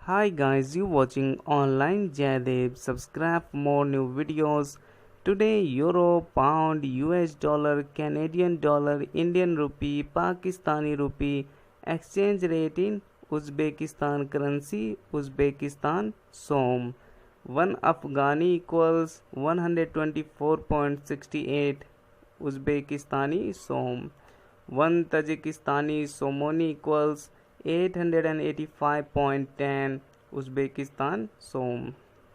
Hi guys, you watching online Jaidev. Subscribe for more new videos. Today Euro, Pound, US Dollar, Canadian Dollar, Indian Rupee, Pakistani Rupee, exchange rate in Uzbekistan currency, Uzbekistan Som. 1 Afghani equals 124.68 Uzbekistani Som. 1 Tajikistani Somoni equals 885.10 Uzbekistan Som.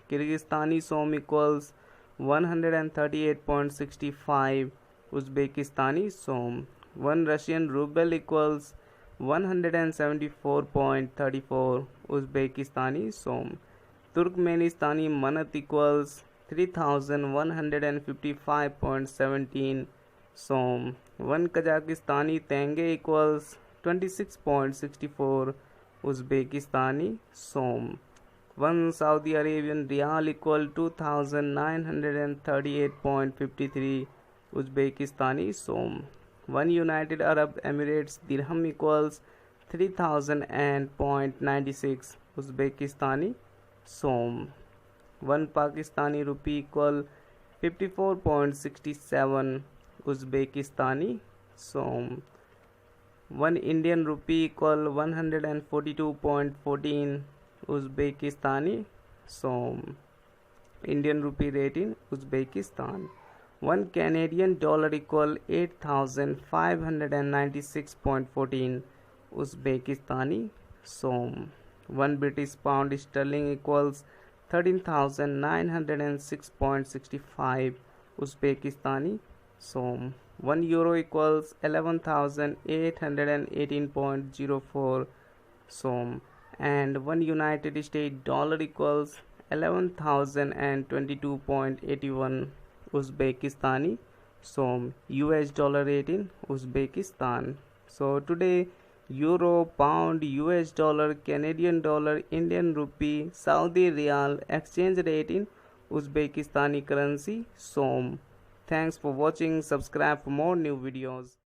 Kyrgyzstani Som equals 138.65 Uzbekistani Som. 1 Russian Ruble equals 174.34 Uzbekistani Som. Turkmenistani Manat equals 3155.17 Som. 1 Kazakhstani Tenge equals 26.64 Uzbekistani Som. 1 Saudi Arabian Riyal equal 2938.53 Uzbekistani Som. 1 United Arab Emirates Dirham equals 3000.96 Uzbekistani Som. 1 Pakistani Rupee equal 54.67 Uzbekistani Som. 1 Indian Rupee equal 142.14 Uzbekistani Som. Indian Rupee rate in Uzbekistan. 1 Canadian Dollar equal 8596.14 Uzbekistani Som. 1 British Pound Sterling equals 13906.65 Uzbekistani Som. 1 Euro equals 11,818.04 Som, and 1 United States dollar equals 11,022.81 Uzbekistani Som. US dollar rate in Uzbekistan. So today Euro, Pound, US dollar, Canadian dollar, Indian Rupee, Saudi Riyal exchange rate in Uzbekistani currency Som. Thanks for watching. Subscribe for more new videos.